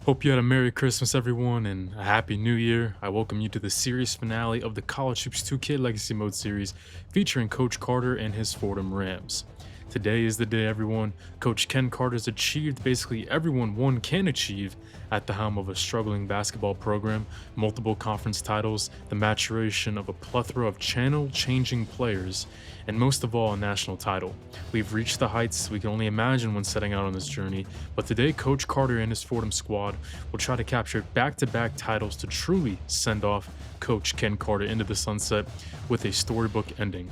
Hope you had a Merry Christmas, everyone, and a Happy New Year. I welcome you to the series finale of the College Hoops 2K Legacy Mode series featuring Coach Carter and his Fordham Rams. Today is the day, everyone. Coach Ken Carter's achieved basically everyone one can achieve at the helm of a struggling basketball program, multiple conference titles, the maturation of a plethora of channel-changing players, and most of all, a national title. We've reached the heights we can only imagine when setting out on this journey, but today Coach Carter and his Fordham squad will try to capture back-to-back titles to truly send off Coach Ken Carter into the sunset with a storybook ending.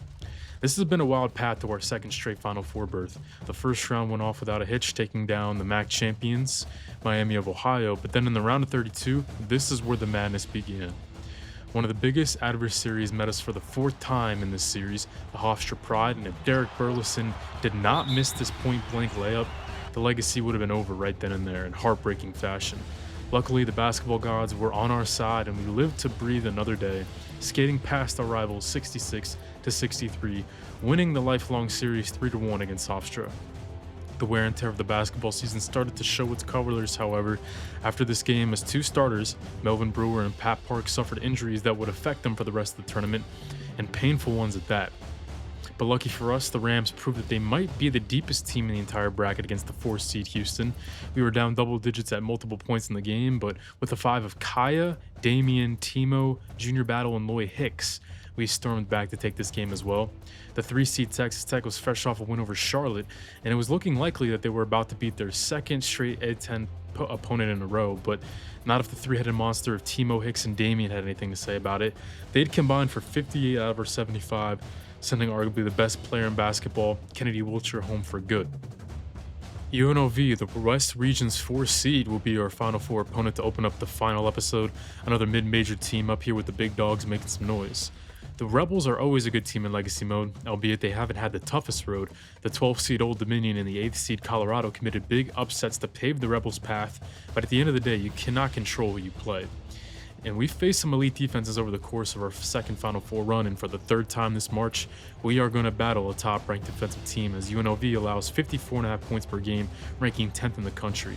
This has been a wild path to our second straight Final Four berth. The first round went off without a hitch, taking down the MAC champions, Miami of Ohio, but then in the round of 32, this is where the madness began. One of the biggest adversaries met us for the fourth time in this series, the Hofstra Pride, and if Derek Burleson did not miss this point-blank layup, the legacy would have been over right then and there in heartbreaking fashion. Luckily, the basketball gods were on our side and we lived to breathe another day, skating past our rivals 66-63, winning the lifelong series 3-1 against Hofstra. The wear and tear of the basketball season started to show its colors, however, after this game, as two starters, Melvin Brewer and Pat Park, suffered injuries that would affect them for the rest of the tournament, and painful ones at that. But lucky for us, the Rams proved that they might be the deepest team in the entire bracket against the 4th seed Houston. We were down double digits at multiple points in the game, but with the 5 of Kaya, Damian, Timo, Junior Battle, and Lloyd Hicks, we stormed back to take this game as well. The 3 seed Texas Tech was fresh off a win over Charlotte, and it was looking likely that they were about to beat their second straight A10 opponent in a row, but not if the three-headed monster of Timo, Hicks, and Damian had anything to say about it. They'd combined for 58 out of our 75, sending arguably the best player in basketball, Kennedy Wilcher, home for good. UNLV, the West Region's 4th seed, will be our Final Four opponent to open up the final episode, another mid-major team up here with the big dogs making some noise. The Rebels are always a good team in Legacy Mode, albeit they haven't had the toughest road. The 12th seed Old Dominion and the 8th seed Colorado committed big upsets to pave the Rebels' path, but at the end of the day, you cannot control who you play. And we've faced some elite defenses over the course of our second Final Four run, and for the third time this March, we are going to battle a top-ranked defensive team as UNLV allows 54.5 points per game, ranking 10th in the country.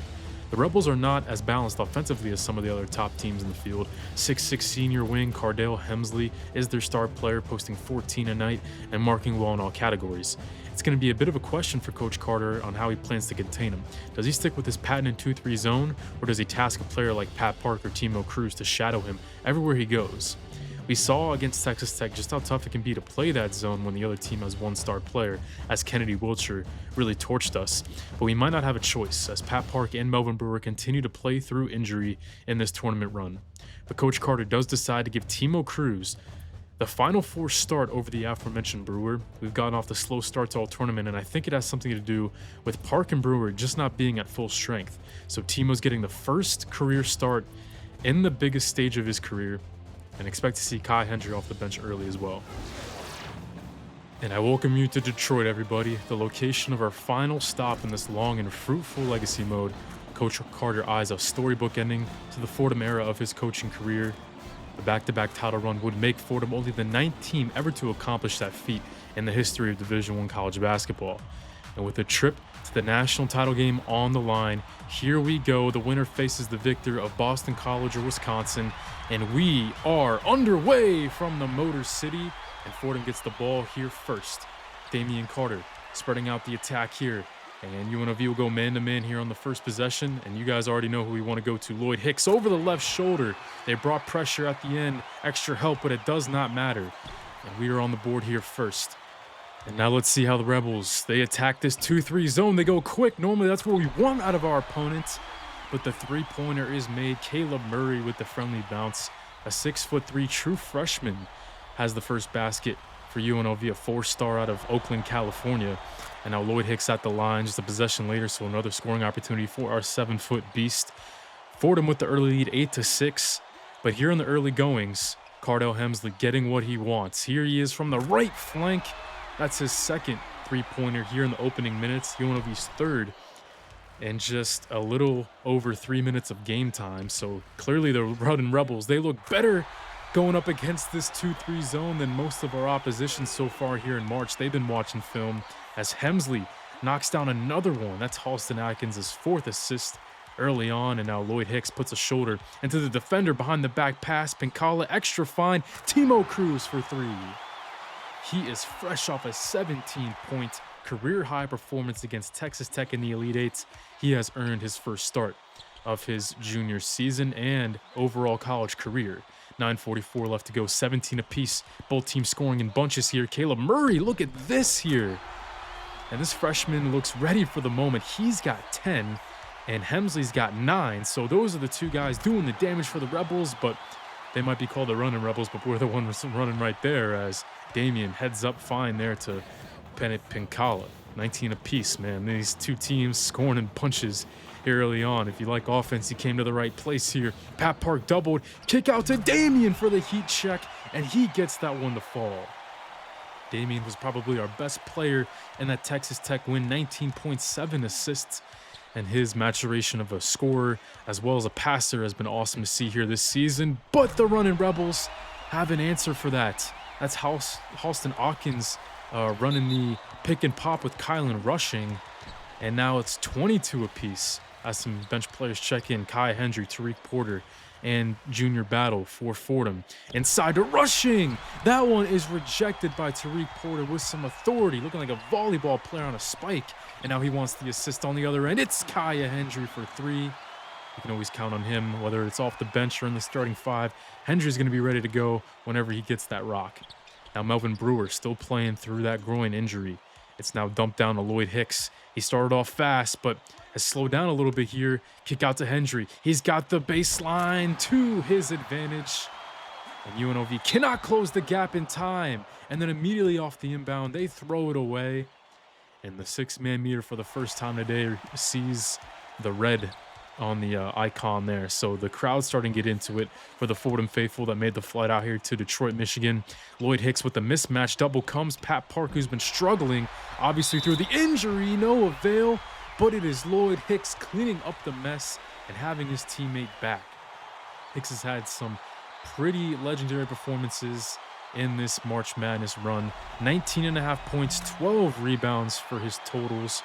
The Rebels are not as balanced offensively as some of the other top teams in the field. 6'6" senior wing Cardale Hemsley is their star player, posting 14 a night and marking well in all categories. It's going to be a bit of a question for Coach Carter on how he plans to contain him. Does he stick with his patented 2-3 zone, or does he task a player like Pat Park or Timo Cruz to shadow him everywhere he goes? We saw against Texas Tech just how tough it can be to play that zone when the other team has one star player, as Kennedy Wilcher really torched us. But we might not have a choice, as Pat Park and Melvin Brewer continue to play through injury in this tournament run. But Coach Carter does decide to give Timo Cruz the Final Four start over the aforementioned Brewer. We've gotten off the slow start to all tournament, and I think it has something to do with Park and Brewer just not being at full strength. So Timo's getting the first career start in the biggest stage of his career, and expect to see Kai Hendry off the bench early as well. And I welcome you to Detroit, everybody, the location of our final stop in this long and fruitful Legacy Mode. Coach Carter eyes a storybook ending to the Fordham era of his coaching career. The back-to-back title run would make Fordham only the 9th team ever to accomplish that feat in the history of Division I college basketball. And with a trip to the national title game on the line, here we go. The winner faces the victor of Boston College or Wisconsin, and we are underway from the Motor City, and Fordham gets the ball here first. Damian Carter spreading out the attack here, and UNLV will go man-to-man here on the first possession, and you guys already know who we want to go to. Lloyd Hicks over the left shoulder. They brought pressure at the end, extra help, but it does not matter, and we are on the board here first. And now let's see how the Rebels, they attack this 2-3 zone. They go quick. Normally that's what we want out of our opponents. But the three-pointer is made. Caleb Murray with the friendly bounce. A 6'3" true freshman has the first basket for UNLV, a 4-star out of Oakland, California. And now Lloyd Hicks at the line, just a possession later, so another scoring opportunity for our 7-foot beast. Fordham with the early lead, 8-6. But here in the early goings, Cardale Hemsley getting what he wants. Here he is from the right flank. That's his second three-pointer here in the opening minutes, UNLV's third, and just a little over 3 minutes of game time. So clearly the Rowden Rebels, they look better going up against this 2-3 zone than most of our opposition so far here in March. They've been watching film as Hemsley knocks down another one. That's Halston Atkins' 4th assist early on, and now Lloyd Hicks puts a shoulder into the defender behind the back pass. Pinkala extra fine. Timo Cruz for three. He is fresh off a 17-point career-high performance against Texas Tech in the Elite Eights. He has earned his first start of his junior season and overall college career. 9:44 left to go, 17 apiece. Both teams scoring in bunches here. Caleb Murray, look at this here. And this freshman looks ready for the moment. He's got 10, and Hemsley's got 9. So those are the two guys doing the damage for the Rebels, but they might be called the running Rebels, but we're the ones running right there as Damian heads up fine there to Pinkala. 19 apiece, man. These two teams scoring in punches here early on. If you like offense, he came to the right place here. Pat Park doubled. Kick out to Damian for the heat check, and he gets that one to fall. Damian was probably our best player in that Texas Tech win, 19.7 assists, and his maturation of a scorer as well as a passer has been awesome to see here this season. But the running Rebels have an answer for that. That's Halston Hawkins running the pick and pop with Kylan rushing, and now it's 22 apiece as some bench players check in. Kai Hendry, Tariq Porter, and junior battle for Fordham. Inside to rushing. That one is rejected by Tariq Porter with some authority, looking like a volleyball player on a spike. And now he wants the assist on the other end. It's Kaya Hendry for three. You can always count on him, whether it's off the bench or in the starting five. Hendry's going to be ready to go whenever he gets that rock. Now Melvin Brewer still playing through that groin injury. It's now dumped down to Lloyd Hicks. He started off fast, but has slowed down a little bit here. Kick out to Hendry. He's got the baseline to his advantage. And UNLV cannot close the gap in time. And then immediately off the inbound, they throw it away. And the 6-man meter for the first time today sees the red on the icon there. So the crowd's starting to get into it for the Fordham faithful that made the flight out here to Detroit, Michigan. Lloyd Hicks with the mismatch double comes. Pat Park, who's been struggling, obviously through the injury, no avail. But it is Lloyd Hicks cleaning up the mess and having his teammate back. Hicks has had some pretty legendary performances in this March Madness run. 19.5 points, 12 rebounds for his totals,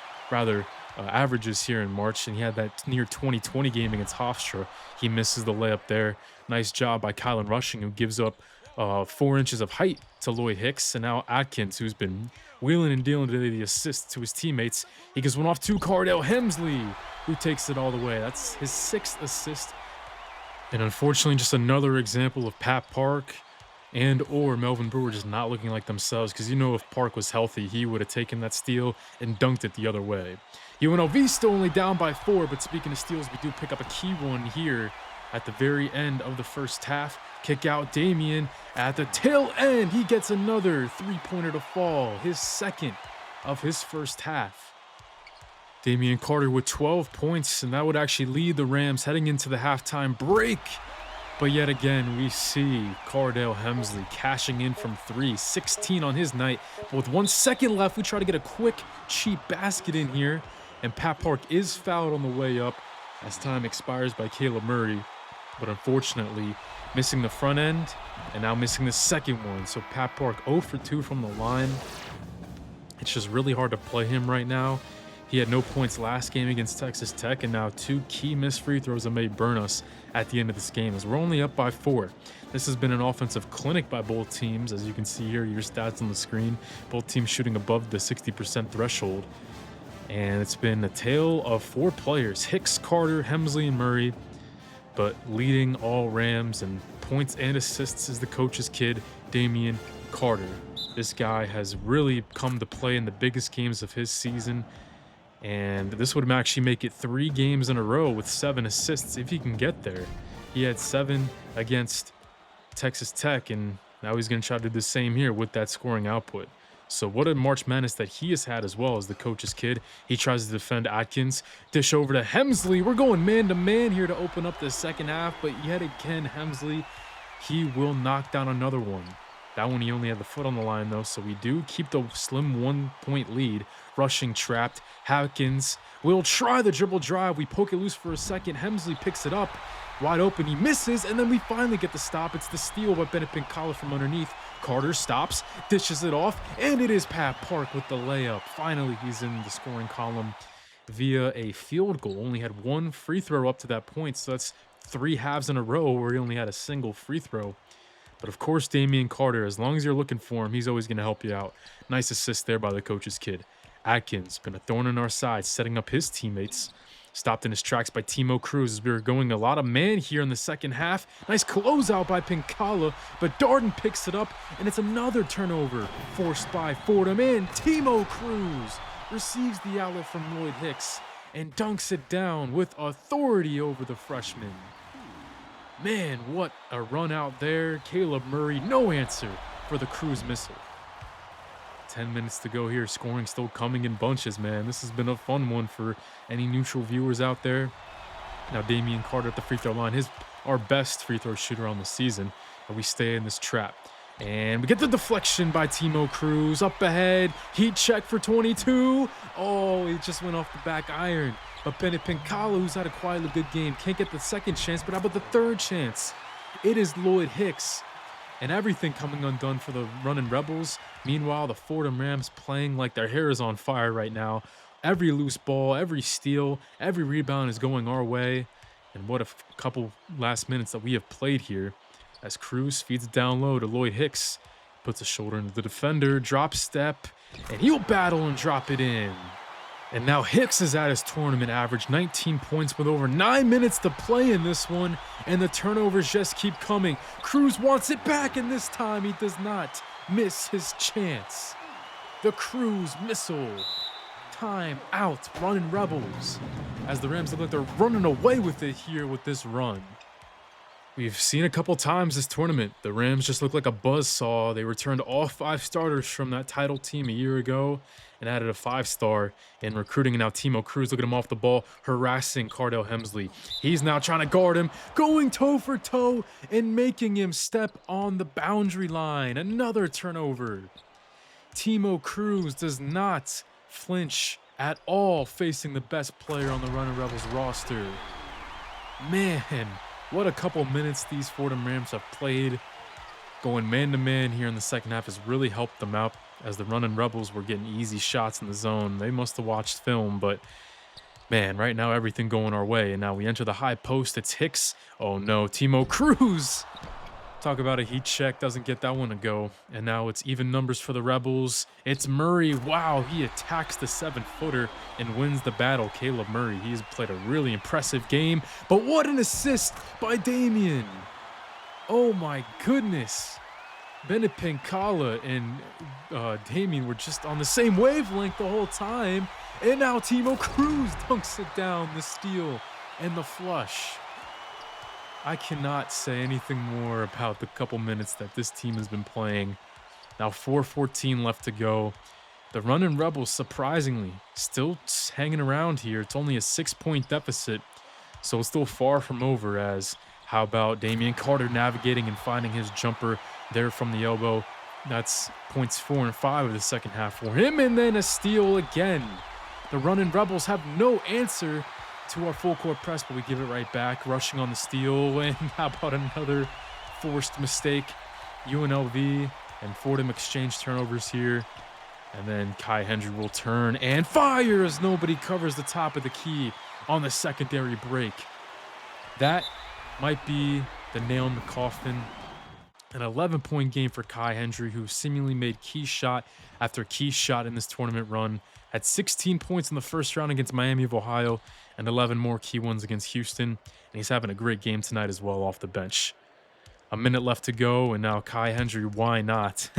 averages here in March, and he had that near 20-20 game against Hofstra. He misses the layup there. Nice job by Kylan Rushing, who gives up 4 inches of height to Lloyd Hicks, and now Atkins, who's been wheeling and dealing today, the assist to his teammates. He gives one off to Cardell Hemsley, who takes it all the way. That's his 6th assist. And unfortunately, just another example of Pat Park and or Melvin Brewer just not looking like themselves, because you know if Park was healthy, he would have taken that steal and dunked it the other way. UNLV still only down by 4, but speaking of steals, we do pick up a key one here at the very end of the first half. Kick out Damian at the tail end. He gets another 3-pointer to fall, his 2nd of his first half. Damian Carter with 12 points, and that would actually lead the Rams heading into the halftime break. But yet again, we see Cardell Hemsley cashing in from 3, 16 on his night. But with 1 second left, we try to get a quick, cheap basket in here. And Pat Park is fouled on the way up as time expires by Caleb Murray. But unfortunately, missing the front end and now missing the second one. So Pat Park 0 for 2 from the line. It's just really hard to play him right now. He had no points last game against Texas Tech, and now 2 key missed free throws that may burn us at the end of this game, as we're only up by 4. This has been an offensive clinic by both teams. As you can see here, your stats on the screen, both teams shooting above the 60% threshold. And it's been a tale of 4 players, Hicks, Carter, Hemsley, and Murray. But leading all Rams in points and assists is the coach's kid, Damian Carter. This guy has really come to play in the biggest games of his season. And this would actually make it 3 games in a row with 7 assists if he can get there. He had 7 against Texas Tech, and now he's going to try to do the same here with that scoring output. So what a March Madness that he has had as well as the coach's kid. He tries to defend Atkins. Dish over to Hemsley. We're going man-to-man here to open up the second half, but yet again, Hemsley, he will knock down another one. That one he only had the foot on the line though, so we do keep the slim 1-point lead. Rushing trapped. Atkins will try the dribble drive. We poke it loose for a second. Hemsley picks it up. Wide open, he misses, and then we finally get the stop. It's the steal by Bennett Pinkala from underneath. Carter stops, dishes it off, and it is Pat Park with the layup. Finally, he's in the scoring column, via a field goal. Only had one free throw up to that point, so that's 3 halves in a row where he only had a single free throw. But of course, Damian Carter, as long as you're looking for him, he's always going to help you out. Nice assist there by the coach's kid. Atkins, been a thorn in our side, setting up his teammates. Stopped in his tracks by Timo Cruz as we were going a lot of man here in the second half. Nice closeout by Pinkala, but Darden picks it up, and it's another turnover forced by Fordham. And Timo Cruz receives the outlet from Lloyd Hicks and dunks it down with authority over the freshman. Man, what a run out there. Caleb Murray, no answer for the Cruz missile. 10 minutes to go here. Scoring still coming in bunches, man. This has been a fun one for any neutral viewers out there. Now Damian Carter at the free throw line. Our best free throw shooter on the season. And we stay in this trap. And we get the deflection by Timo Cruz. Up ahead. Heat check for 22. Oh, it just went off the back iron. But Bennett Pinkala, who's had a quietly good game, can't get the second chance, but how about the third chance? It is Lloyd Hicks. And everything coming undone for the running Rebels. Meanwhile, the Fordham Rams playing like their hair is on fire right now. Every loose ball, every steal, every rebound is going our way. And what a couple last minutes that we have played here. As Cruz feeds it down low to Lloyd Hicks. Puts a shoulder into the defender, drop step, and he'll battle and drop it in. And now Hicks is at his tournament average, 19 points with over 9 minutes to play in this one, and the turnovers just keep coming. Cruz wants it back, and this time he does not miss his chance. The Cruz missile. Time out, running Rebels, as the Rams look like they're running away with it here with this run. We've seen a couple times this tournament. The Rams just look like a buzzsaw. They returned all 5 starters from that title team a year ago and added a 5-star in recruiting. And now Timo Cruz, look at him off the ball, harassing Cardell Hemsley. He's now trying to guard him, going toe for toe and making him step on the boundary line. Another turnover. Timo Cruz does not flinch at all facing the best player on the Running Rebels roster. Man, what a couple minutes these Fordham Rams have played. Going man-to-man here in the second half has really helped them out as the Running Rebels were getting easy shots in the zone. They must have watched film, but man, right now everything going our way. And now we enter the high post. It's Hicks. Oh no, Timo Cruz. Talk about a heat check, doesn't get that one to go. And now it's even numbers for the Rebels. It's Murray. Wow, he attacks the 7-footer and wins the battle. Caleb Murray, he's played a really impressive game. But what an assist by Damian. Oh my goodness. Bennett Pinkala and Damian were just on the same wavelength the whole time. And now Timo Cruz dunks it down, the steal and the flush. I cannot say anything more about the couple minutes that this team has been playing. Now 4:14 left to go. The Running Rebels, surprisingly, still hanging around here. It's only a 6-point deficit, so it's still far from over. As how about Damian Carter navigating and finding his jumper there from the elbow. That's points 4 and 5 of the second half for him, and then a steal again. The Running Rebels have no answer to our full court press, but we give it right back, rushing on the steal. And how about another forced mistake? UNLV and Fordham exchange turnovers here. And then Kai Hendry will turn and fire as nobody covers the top of the key on the secondary break. That might be the nail in the coffin. An 11-point game for Kai Hendry, who seemingly made key shot after key shot in this tournament run. Had 16 points in the first round against Miami of Ohio and 11 more key ones against Houston. And he's having a great game tonight as well off the bench. A minute left to go, and now Kai Hendry, why not?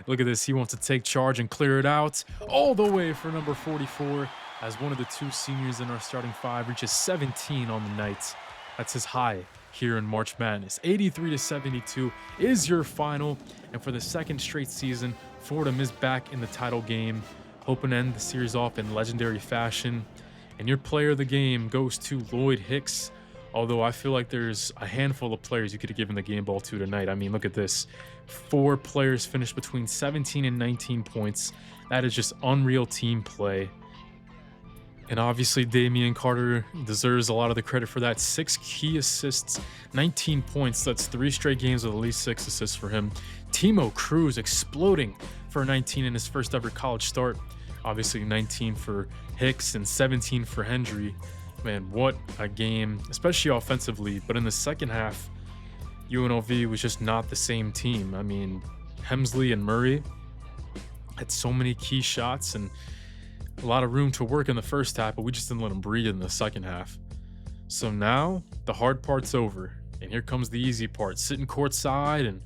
Look at this. He wants to take charge and clear it out all the way for number 44 as one of the 2 seniors in our starting 5 reaches 17 on the night. That's his high here in March Madness. 83-72 is your final. And for the second straight season, Fordham is back in the title game, hoping to end the series off in legendary fashion. And your player of the game goes to Lloyd Hicks, although I feel like there's a handful of players you could have given the game ball to tonight. I mean, look at this. 4 players finished between 17 and 19 points. That is just unreal team play. And obviously, Damian Carter deserves a lot of the credit for that. 6 key assists, 19 points. That's 3 straight games with at least 6 assists for him. Timo Cruz exploding for 19 in his first ever college start. Obviously 19 for Hicks and 17 for Hendry. Man, what a game, especially offensively. But in the second half, UNLV was just not the same team. I mean, Hemsley and Murray had so many key shots and a lot of room to work in the first half, but we just didn't let them breathe in the second half. So now the hard part's over, and here comes the easy part, sitting courtside and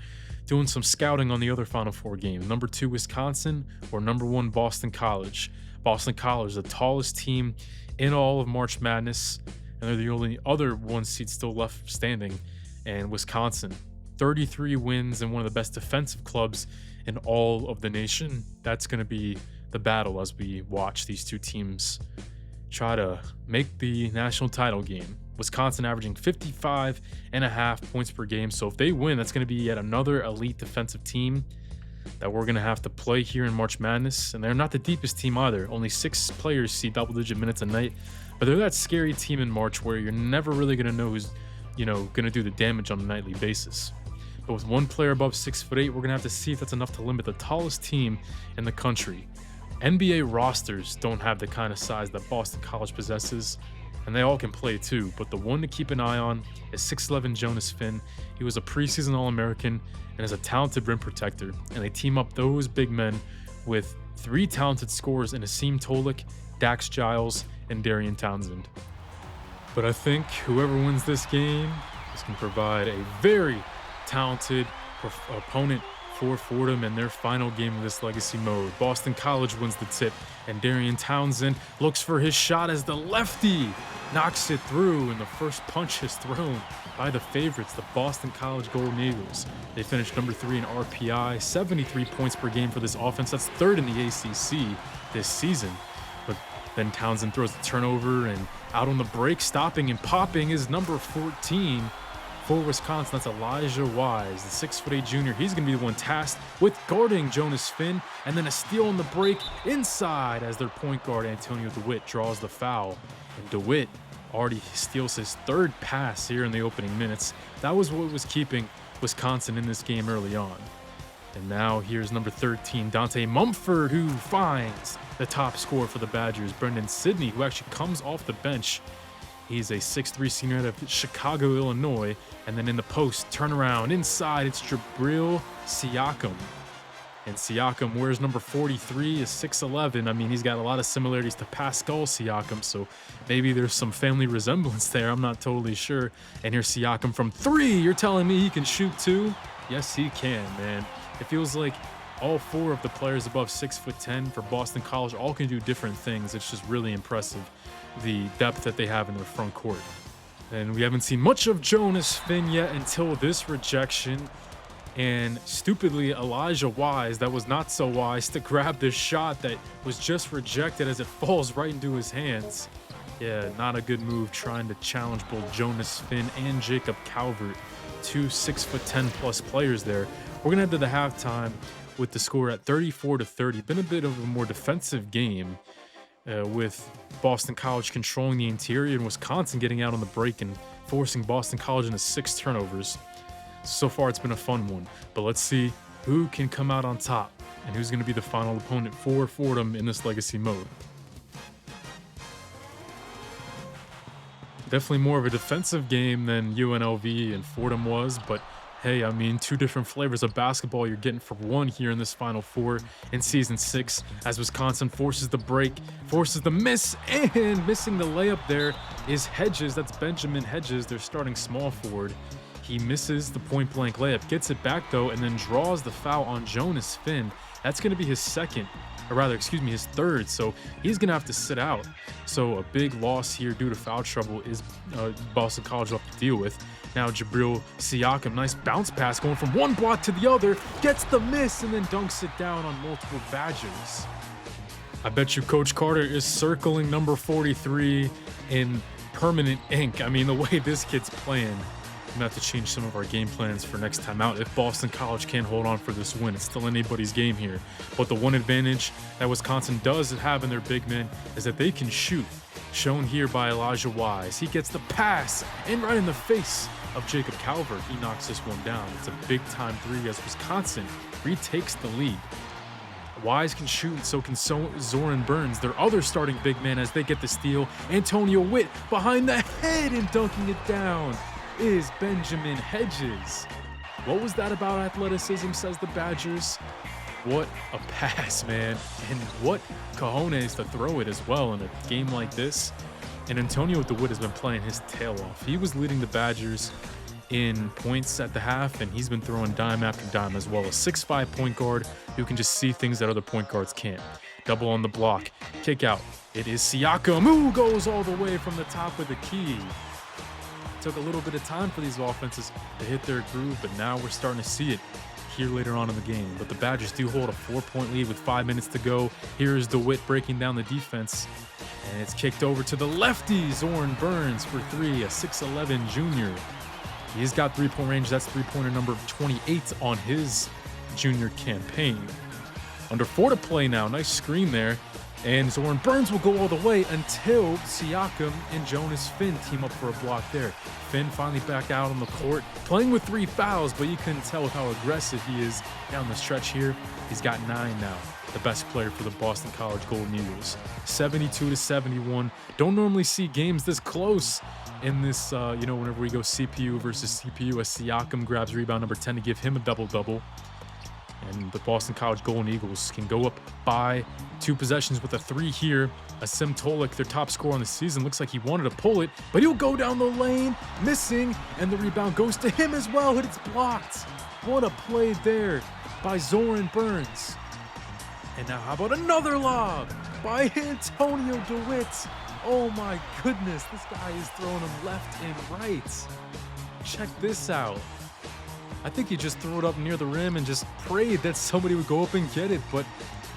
doing some scouting on the other Final Four games. Number 2, Wisconsin, or number 1, Boston College. Boston College, the tallest team in all of March Madness, and they're the only other 1 seed still left standing. And Wisconsin, 33 wins and one of the best defensive clubs in all of the nation. That's going to be the battle as we watch these two teams try to make the national title game. Wisconsin averaging 55.5 points per game. So if they win, that's going to be yet another elite defensive team that we're going to have to play here in March Madness. And they're not the deepest team either. Only 6 players see double-digit minutes a night. But they're that scary team in March where you're never really going to know who's, going to do the damage on a nightly basis. But with 1 player above 6'8", we're going to have to see if that's enough to limit the tallest team in the country. NBA rosters don't have the kind of size that Boston College possesses, and they all can play too, but the one to keep an eye on is 6'11" Jonas Finn. He was a preseason All-American and is a talented rim protector, and they team up those big men with 3 talented scorers in Asim Tolik, Dax Giles, and Darian Townsend. But I think whoever wins this game is going to provide a very talented opponent for Fordham in their final game of this legacy mode. Boston College wins the tip, and Darian Townsend looks for his shot as the lefty knocks it through, and the first punch is thrown by the favorites, the Boston College Golden Eagles. They finished number 3 in RPI, 73 points per game for this offense. That's 3rd in the ACC this season. But then Townsend throws the turnover, and out on the break, stopping and popping is number 14 for Wisconsin. That's Elijah Wise, the 6'8" junior. He's going to be the one tasked with guarding Jonas Finn, and then a steal on the break inside as their point guard Antonio DeWitt draws the foul. And DeWitt already steals his 3rd pass here in the opening minutes. That was what was keeping Wisconsin in this game early on. And now here's number 13, Dante Mumford, who finds the top scorer for the Badgers, Brendan Sidney, who actually comes off the bench. He's a 6'3" senior out of Chicago, Illinois. And then in the post, turnaround inside, it's Jabril Siakam. And Siakam wears number 43, is 6'11". I mean, he's got a lot of similarities to Pascal Siakam, so maybe there's some family resemblance there. I'm not totally sure. And here's Siakam from 3. You're telling me he can shoot too? Yes, he can, man. It feels like all 4 of the players above 6'10" for Boston College all can do different things. It's just really impressive, the depth that they have in their front court. And we haven't seen much of Jonas Finn yet until this rejection. And stupidly, Elijah Wise, that was not so wise, to grab this shot that was just rejected as it falls right into his hands. Yeah, not a good move trying to challenge both Jonas Finn and Jacob Calvert, 2 6'10" plus players there. We're gonna head to the halftime with the score at 34-30. Been a bit of a more defensive game, with Boston College controlling the interior and Wisconsin getting out on the break and forcing Boston College into 6 turnovers. So far, it's been a fun one, but let's see who can come out on top and who's going to be the final opponent for Fordham in this legacy mode. Definitely more of a defensive game than UNLV and Fordham was, but hey, I mean, 2 different flavors of basketball you're getting for one here in this Final Four in Season 6 as Wisconsin forces the break, forces the miss, and missing the layup there is Hedges. That's Benjamin Hedges, their starting small forward. He misses the point-blank layup, gets it back though, and then draws the foul on Jonas Finn. That's going to be his 3rd, so he's going to have to sit out. So a big loss here due to foul trouble is Boston College will have to deal with. Now Jabril Siakam, nice bounce pass going from one block to the other, gets the miss and then dunks it down on multiple Badgers. I bet you Coach Carter is circling number 43 in permanent ink. I mean, the way this kid's playing. I'm gonna have to change some of our game plans for next time out. If Boston College can't hold on for this win, it's still anybody's game here. But the one advantage that Wisconsin does have in their big men is that they can shoot, shown here by Elijah Wise. He gets the pass and right in the face of Jacob Calvert. He knocks this one down. It's a big time 3 as Wisconsin retakes the lead. Wise can shoot, and so can Zoran Burns, their other starting big man, as they get the steal. Antonio Witt behind the head, and dunking it down is Benjamin Hedges. What was that about athleticism, says the Badgers? What a pass, man. And what cojones to throw it as well in a game like this. And Antonio DeWitt has been playing his tail off. He was leading the Badgers in points at the half, and he's been throwing dime after dime as well. A 6'5" point guard who can just see things that other point guards can't. Double on the block. Kick out. It is Siakam, who goes all the way from the top of the key. Took a little bit of time for these offenses to hit their groove, but now we're starting to see it here later on in the game. But the Badgers do hold a 4-point lead with 5 minutes to go. Here is DeWitt breaking down the defense, and it's kicked over to the lefty, Zoran Burns, for three, a 6'11" junior. He's got three-point range. That's three-pointer number 28 on his junior campaign. Under 4 to play now. Nice screen there. And Zoran Burns will go all the way until Siakam and Jonas Finn team up for a block there. Finn finally back out on the court, playing with 3 fouls, but you couldn't tell with how aggressive he is down the stretch here. He's got 9 now. The best player for the Boston College Golden Eagles. 72-71. Don't normally see games this close in this, whenever we go CPU versus CPU, as Siakam grabs rebound number 10 to give him a double-double. And the Boston College Golden Eagles can go up by 2 possessions with a 3 here. Asim Tolik, their top scorer on the season, looks like he wanted to pull it, but he'll go down the lane, missing, and the rebound goes to him as well, and it's blocked. What a play there by Zoran Burns. And now how about another lob by Antonio DeWitt? Oh my goodness, this guy is throwing them left and right. Check this out. I think he just threw it up near the rim and just prayed that somebody would go up and get it, but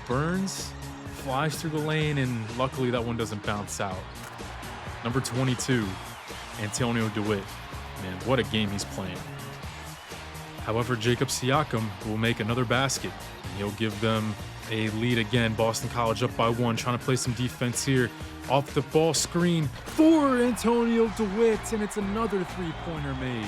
Burns flies through the lane, and luckily that one doesn't bounce out. Number 22, Antonio DeWitt. Man, what a game he's playing. However, Jacob Siakam will make another basket, and he'll give them a lead again. Boston College up by 1, trying to play some defense here. Off the ball screen for Antonio DeWitt, and it's another three-pointer made.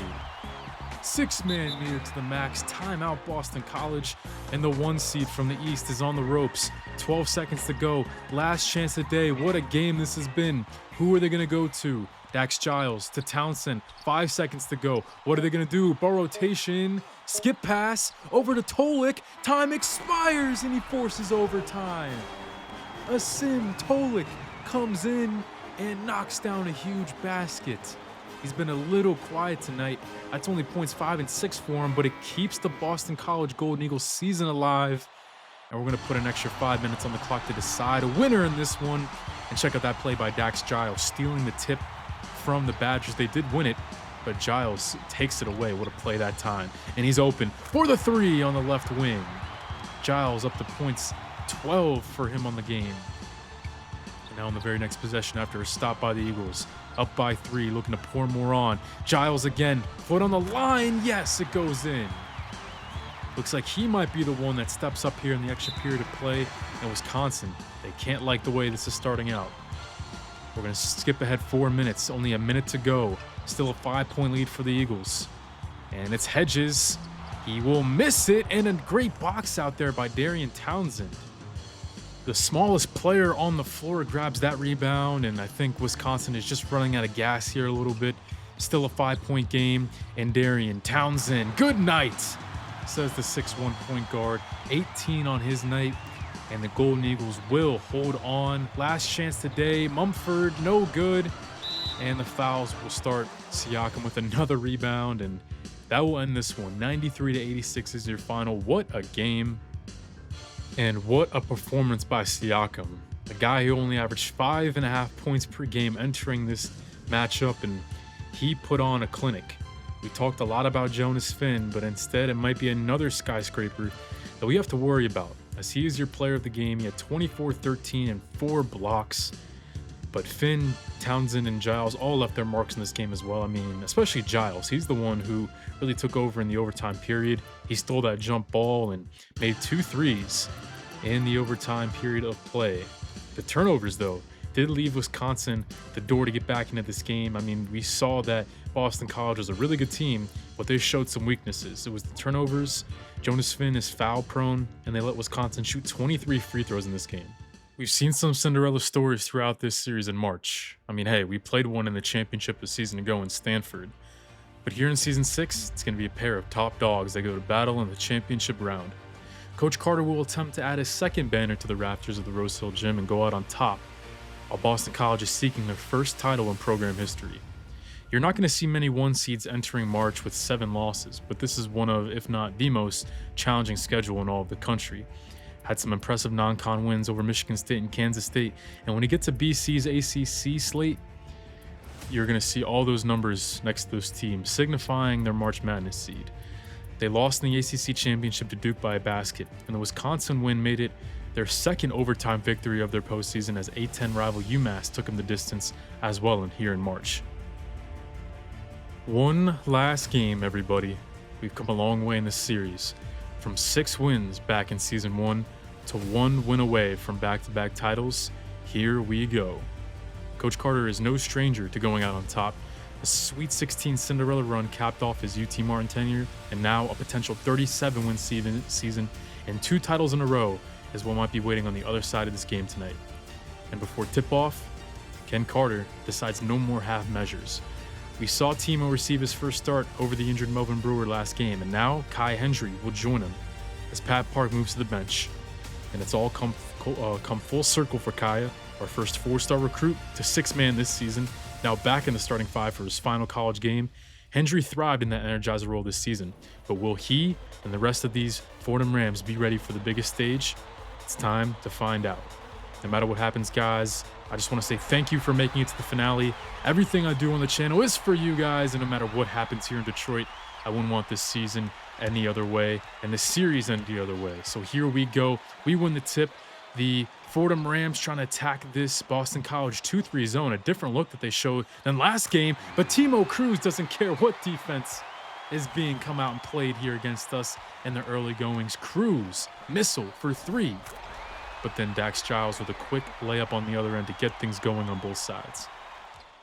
6-man meter to the max. Timeout, Boston College, and the 1 seed from the East is on the ropes. 12 seconds to go. Last chance of the day. What a game this has been. Who are they going to go to? Dax Giles to Townsend. 5 seconds to go. What are they going to do? Ball rotation. Skip pass over to Tolik. Time expires, and he forces overtime. Asim Tolik comes in and knocks down a huge basket. He's been a little quiet tonight. That's only points 5 and 6 for him, but it keeps the Boston College Golden Eagles season alive. And we're going to put an extra 5 minutes on the clock to decide a winner in this one. And check out that play by Dax Giles, stealing the tip from the Badgers. They did win it, but Giles takes it away. What a play that time. And he's open for the 3 on the left wing. Giles up to points 12 for him on the game. And now in the very next possession, after a stop by the Eagles, up by 3, looking to pour more on. Giles again, foot on the line. Yes, it goes in. Looks like he might be the one that steps up here in the extra period of play. And Wisconsin, they can't like the way this is starting out. We're going to skip ahead 4 minutes. Only a minute to go. Still a 5-point lead for the Eagles. And it's Hedges. He will miss it. And a great box out there by Darian Townsend. The smallest player on the floor grabs that rebound, and I think Wisconsin is just running out of gas here a little bit. Still a 5-point game, and Darian Townsend, good night, says the 6'1" point guard. 18 on his night, and the Golden Eagles will hold on. Last chance today, Mumford, no good, and the fouls will start. Siakam with another rebound, and that will end this one. 93-86 is your final. What a game. And what a performance by Siakam, a guy who only averaged 5.5 points per game entering this matchup, and he put on a clinic. We talked a lot about Jonas Finn, but instead it might be another skyscraper that we have to worry about, as he is your player of the game. He had 24, 13, and 4 blocks. But Finn, Townsend, and Giles all left their marks in this game as well. I mean, especially Giles. He's the one who really took over in the overtime period. He stole that jump ball and made 2 threes in the overtime period of play. The turnovers, though, did leave Wisconsin the door to get back into this game. I mean, we saw that Boston College was a really good team, but they showed some weaknesses. It was the turnovers. Jonas Finn is foul prone, and they let Wisconsin shoot 23 free throws in this game. We've seen some Cinderella stories throughout this series in March. I mean, hey, we played one in the championship a season ago in Stanford. But here in Season 6, it's going to be a pair of top dogs that go to battle in the championship round. Coach Carter will attempt to add his second banner to the rafters of the Rose Hill Gym and go out on top, while Boston College is seeking their first title in program history. You're not going to see many one seeds entering March with 7 losses, but this is one of, if not the most challenging schedule in all of the country. Had some impressive non-con wins over Michigan State and Kansas State, and when you get to BC's ACC slate, you're going to see all those numbers next to those teams, signifying their March Madness seed. They lost in the ACC championship to Duke by a basket, and the Wisconsin win made it their second overtime victory of their postseason as A10 rival UMass took them the distance as well here in March. One last game, everybody. We've come a long way in this series. From 6 wins back in Season 1 to 1 win away from back-to-back titles, here we go. Coach Carter is no stranger to going out on top. A Sweet 16 Cinderella run capped off his UT Martin tenure, and now a potential 37-win season and 2 titles in a row is what might be waiting on the other side of this game tonight. And before tip-off, Ken Carter decides no more half measures. We saw Timo receive his first start over the injured Melvin Brewer last game, and now Kai Hendry will join him as Pat Park moves to the bench. And it's all come full circle for Kaya, our first 4-star recruit to 6-man this season, now back in the starting 5 for his final college game. Hendry thrived in that energizer role this season, but will he and the rest of these Fordham Rams be ready for the biggest stage? It's time to find out. No matter what happens, guys, I just want to say thank you for making it to the finale. Everything I do on the channel is for you guys, and no matter what happens here in Detroit, I wouldn't want this season any other way and the series any other way. So here we go. We win the tip. The Fordham Rams trying to attack this Boston College 2-3 zone, a different look that they showed than last game, but Timo Cruz doesn't care what defense is being come out and played here against us in the early goings. Cruz, missile for 3. But then Dax Giles with a quick layup on the other end to get things going on both sides.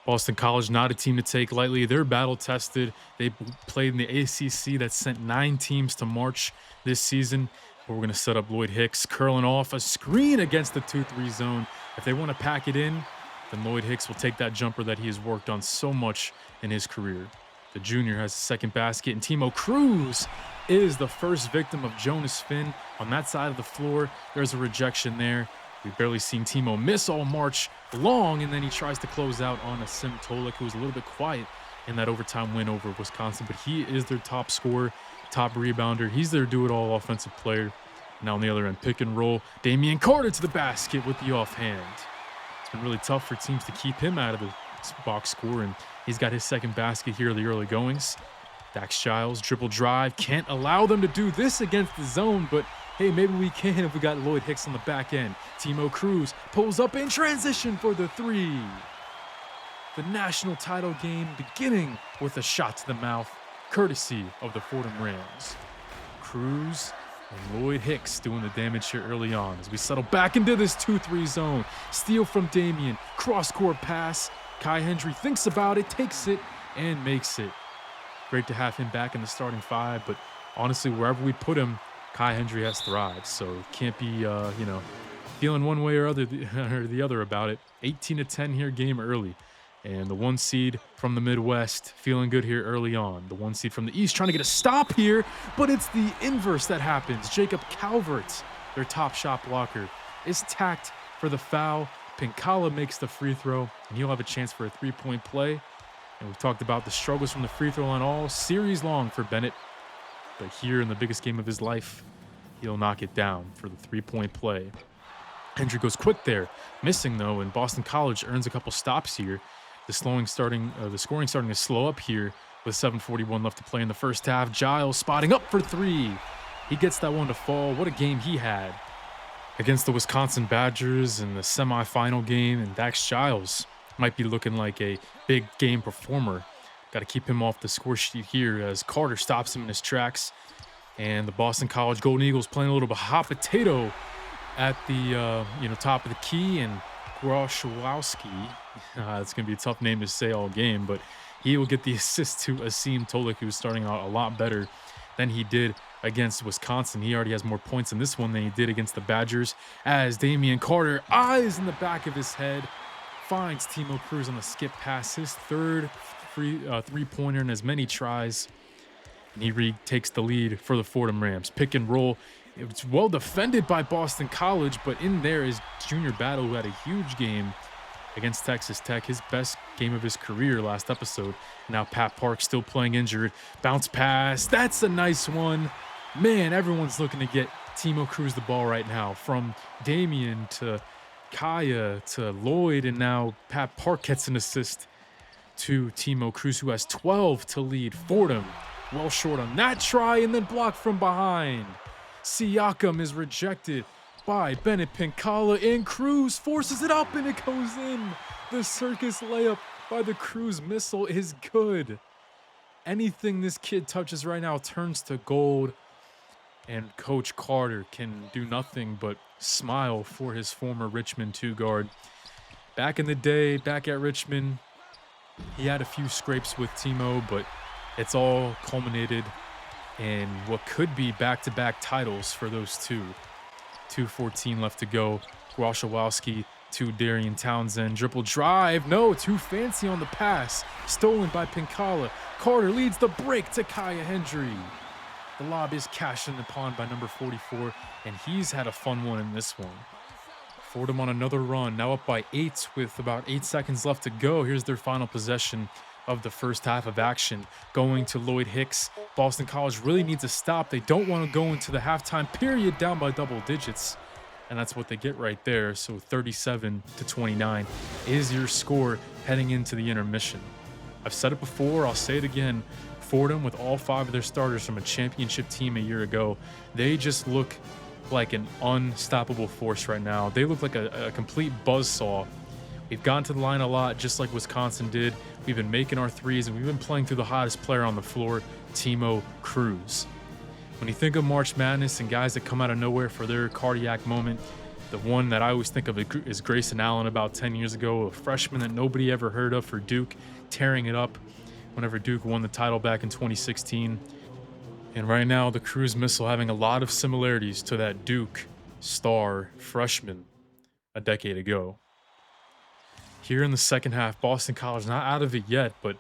Boston College, not a team to take lightly. They're battle-tested. They played in the ACC that sent 9 teams to March this season. We're going to set up Lloyd Hicks curling off a screen against the 2-3 zone. If they want to pack it in, then Lloyd Hicks will take that jumper that he has worked on so much in his career. The junior has the second basket, and Timo Cruz is the first victim of Jonas Finn. On that side of the floor, there's a rejection there. We've barely seen Timo miss all March long, and then he tries to close out on Asim Tolik, who was a little bit quiet in that overtime win over Wisconsin, but he is their top scorer, top rebounder. He's their do-it-all offensive player. Now on the other end, pick and roll. Damian Carter to the basket with the offhand. It's been really tough for teams to keep him out of the box score, and he's got his second basket here in the early goings. Dax Giles, dribble drive. Can't allow them to do this against the zone, but hey, maybe we can if we got Lloyd Hicks on the back end. Timo Cruz pulls up in transition for the 3. The national title game beginning with a shot to the mouth, courtesy of the Fordham Rams. Cruz and Lloyd Hicks doing the damage here early on as we settle back into this 2-3 zone. Steal from Damian, cross-court pass. Kai Hendry thinks about it, takes it, and makes it. Great to have him back in the starting 5, but honestly, wherever we put him, Kai Hendry has thrived, so can't be, feeling one way or the other about it. 18-10 here, game early. And the 1 seed from the Midwest feeling good here early on. The 1 seed from the East trying to get a stop here, but it's the inverse that happens. Jacob Calvert, their top shot blocker, is tacked for the foul. Pinkala makes the free throw, and he'll have a chance for a 3-point play. And we've talked about the struggles from the free throw line all series long for Bennett. But here in the biggest game of his life, he'll knock it down for the 3-point play. Hendry goes quick there, missing though, and Boston College earns a couple stops here. The scoring starting to slow up here with 7:41 left to play in the first half. Giles spotting up for 3. He gets that one to fall. What a game he had against the Wisconsin Badgers in the semifinal game, and Dax Giles might be looking like a big game performer. Got to keep him off the score sheet here as Carter stops him in his tracks. And the Boston College Golden Eagles playing a little bit hot potato at the top of the key, and Groshalowski. It's going to be a tough name to say all game, but he will get the assist to Asim Tolik, who was starting out a lot better than he did against Wisconsin. He already has more points in this one than he did against the Badgers, as Damian Carter, eyes in the back of his head, finds Timo Cruz on a skip pass, his third three-pointer in as many tries, and he retakes the lead for the Fordham Rams. Pick and roll. It's well defended by Boston College, but in there is Junior Battle, who had a huge game against Texas Tech, his best game of his career last episode. Now Pat Park still playing injured. Bounce pass. That's a nice one. Man, everyone's looking to get Timo Cruz the ball right now, from Damian to Kaya to Lloyd, and now Pat Park gets an assist to Timo Cruz, who has 12 to lead Fordham. Well short on that try, and then blocked from behind. Siakam is rejected by Bennett Pinkala, and Cruz forces it up, and it goes in. The circus layup by the Cruz missile is good. Anything this kid touches right now turns to gold, and Coach Carter can do nothing but smile for his former Richmond 2 guard. Back in the day, back at Richmond, he had a few scrapes with Timo, but it's all culminated in what could be back-to-back titles for those two. 2:14 left to go. Groshalowski to Darian Townsend. Dribble drive. No, too fancy on the pass. Stolen by Pinkala. Carter leads the break to Kaya Hendry. The lob is cashed in upon by number 44, and he's had a fun one in this one. Fordham on another run, now up by 8 with about 8 seconds left to go. Here's their final possession of the first half of action, going to Lloyd Hicks. Boston College really needs a stop. They don't want to go into the halftime period down by double digits, and that's what they get right there. So 37-29 is your score heading into the intermission. I've said it before, I'll say it again. Fordham, with all 5 of their starters from a championship team a year ago, they just look like an unstoppable force right now. They look like a complete buzzsaw. We've gone to the line a lot, just like Wisconsin did. We've been making our threes, and we've been playing through the hottest player on the floor, Timo Cruz. When you think of March Madness and guys that come out of nowhere for their cardiac moment, the one that I always think of is Grayson Allen about 10 years ago, a freshman that nobody ever heard of for Duke, tearing it up whenever Duke won the title back in 2016. And right now, the Cruz missile having a lot of similarities to that Duke star freshman a decade ago. Here in the second half, Boston College not out of it yet, but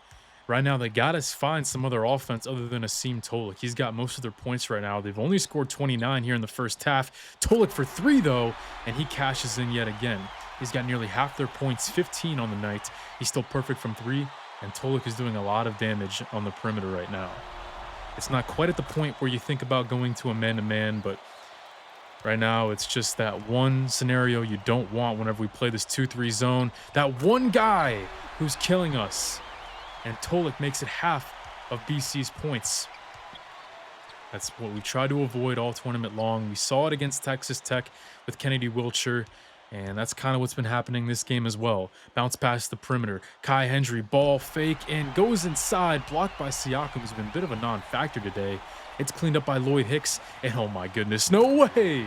right now they got to find some other offense other than Asim Tolik. He's got most of their points right now. They've only scored 29 here in the first half. Tolik for 3, though, and he cashes in yet again. He's got nearly half their points, 15 on the night. He's still perfect from 3, and Tolik is doing a lot of damage on the perimeter right now. It's not quite at the point where you think about going to a man-to-man, but right now it's just that one scenario you don't want whenever we play this 2-3 zone. That one guy who's killing us. And Tolik makes it half of BC's points. That's what we try to avoid all tournament long. We saw it against Texas Tech with Kennedy Wiltshire, and that's kind of what's been happening this game as well. Bounce past the perimeter. Kai Hendry, ball fake, and goes inside. Blocked by Siakam, who's been a bit of a non-factor today. It's cleaned up by Lloyd Hicks, and oh my goodness, no way!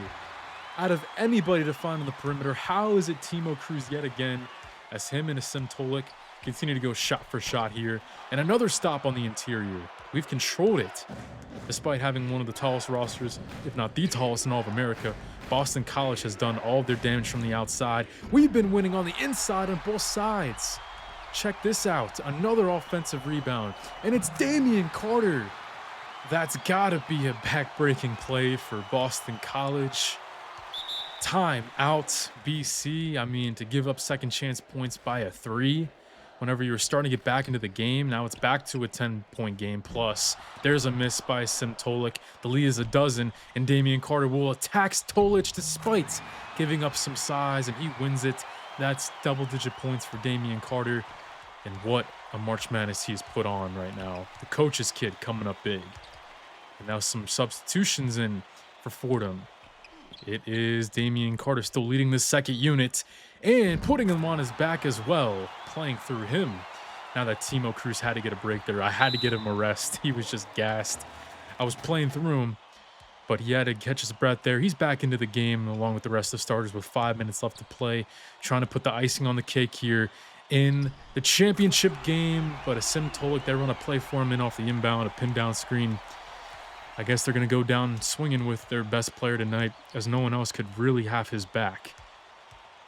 Out of anybody to find on the perimeter, how is it Timo Cruz yet again, as him and Asim Tolik continue to go shot for shot here. And another stop on the interior. We've controlled it. Despite having one of the tallest rosters, if not the tallest in all of America, Boston College has done all of their damage from the outside. We've been winning on the inside on both sides. Check this out. Another offensive rebound. And it's Damian Carter. That's gotta be a back-breaking play for Boston College. Time out, BC. I mean, to give up second chance points by a 3 whenever you were starting to get back into the game. Now it's back to a 10-point game plus. There's a miss by Asim Tolik. The lead is a dozen, and Damian Carter will attack Tolich despite giving up some size, and he wins it. That's double-digit points for Damian Carter, and what a March Madness he's put on right now. The coach's kid coming up big. And now some substitutions in for Fordham. It is Damian Carter still leading the second unit and putting him on his back as well, playing through him. Now that Timo Cruz had to get a break there, I had to get him a rest. He was just gassed. I was playing through him, but he had to catch his breath there. He's back into the game along with the rest of the starters with 5 minutes left to play, trying to put the icing on the cake here in the championship game. But a Tolik, they run a play for him in off the inbound, a pin down screen. I guess they're going to go down swinging with their best player tonight, as no one else could really have his back.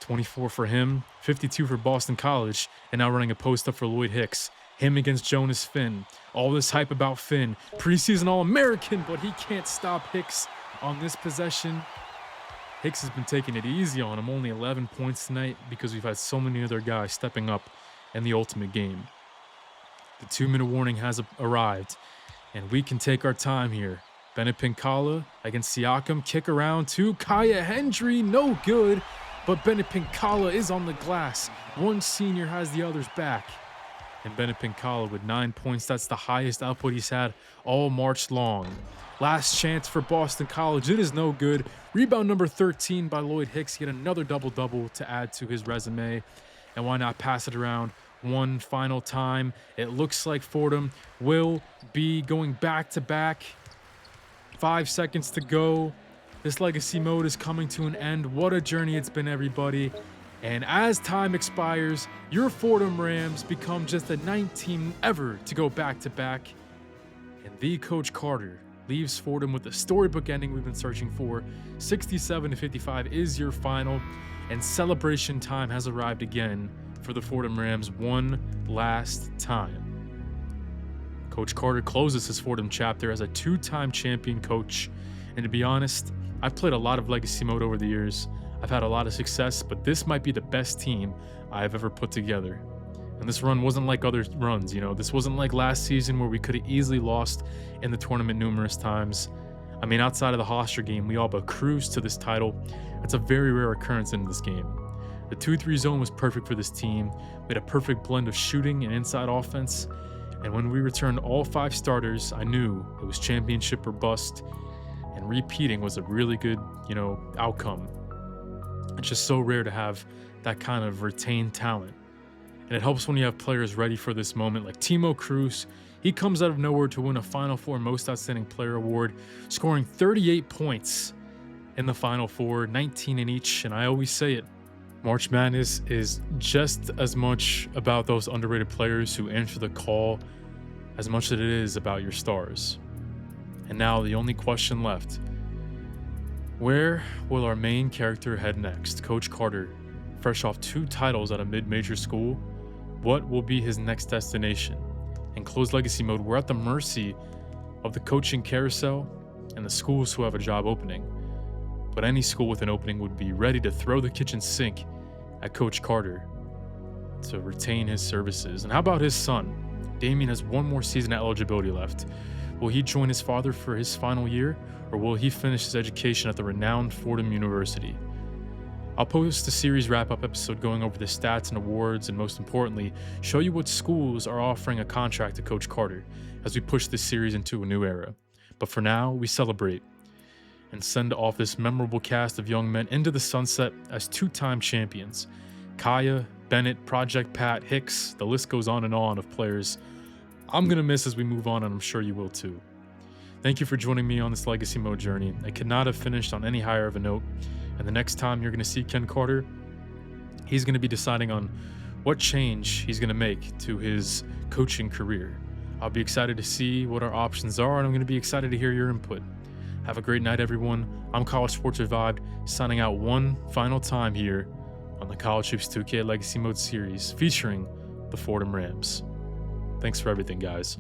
24 for him, 52 for Boston College, and now running a post up for Lloyd Hicks. Him against Jonas Finn. All this hype about Finn. Preseason All-American, but he can't stop Hicks on this possession. Hicks has been taking it easy on him. Only 11 points tonight because we've had so many other guys stepping up in the ultimate game. The 2-minute warning has arrived, and we can take our time here. Bennett Pinkala against Siakam. Kick around to Kaya Hendry. No good, but Bennett Pinkala is on the glass. One senior has the others back. And Bennett Pinkala with 9 points. That's the highest output he's had all March long. Last chance for Boston College. It is no good. Rebound number 13 by Lloyd Hicks. He had another double-double to add to his resume. And why not pass it around one final time? It looks like Fordham will be going back-to-back. 5 seconds to go. This legacy mode is coming to an end. What a journey it's been, everybody. And as time expires, your Fordham Rams become just the 9th team ever to go back-to-back. And the Coach Carter leaves Fordham with the storybook ending we've been searching for. 67-55 is your final, and celebration time has arrived again for the Fordham Rams one last time. Coach Carter closes his Fordham chapter as a 2-time champion coach. And to be honest, I've played a lot of legacy mode over the years. I've had a lot of success, but this might be the best team I've ever put together. And this run wasn't like other runs, This wasn't like last season where we could have easily lost in the tournament numerous times. I mean, outside of the Hofstra game, we all but cruised to this title. It's a very rare occurrence in this game. The 2-3 zone was perfect for this team. We had a perfect blend of shooting and inside offense. And when we returned all 5 starters, I knew it was championship or bust. And repeating was a really good, outcome. It's just so rare to have that kind of retained talent. And it helps when you have players ready for this moment, like Timo Cruz. He comes out of nowhere to win a Final Four Most Outstanding Player award, scoring 38 points in the Final Four, 19 in each. And I always say it, March Madness is just as much about those underrated players who answer the call as much as it is about your stars. And now the only question left: where will our main character head next? Coach Carter, fresh off 2 titles at a mid-major school, what will be his next destination? In closed legacy mode, we're at the mercy of the coaching carousel and the schools who have a job opening. But any school with an opening would be ready to throw the kitchen sink at Coach Carter to retain his services. And how about his son? Damien has 1 more season of eligibility left. Will he join his father for his final year, or will he finish his education at the renowned Fordham University? I'll post a series wrap-up episode going over the stats and awards, and most importantly, show you what schools are offering a contract to Coach Carter as we push this series into a new era. But for now, we celebrate and send off this memorable cast of young men into the sunset as 2-time champions. Kaya, Bennett, Project Pat, Hicks, the list goes on and on of players I'm going to miss as we move on, and I'm sure you will too. Thank you for joining me on this legacy mode journey. I could not have finished on any higher of a note, and the next time you're going to see Ken Carter, he's going to be deciding on what change he's going to make to his coaching career. I'll be excited to see what our options are, and I'm going to be excited to hear your input. Have a great night, everyone. I'm College Sports Revived, signing out one final time here on the College Hoops 2K Legacy Mode series featuring the Fordham Rams. Thanks for everything, guys.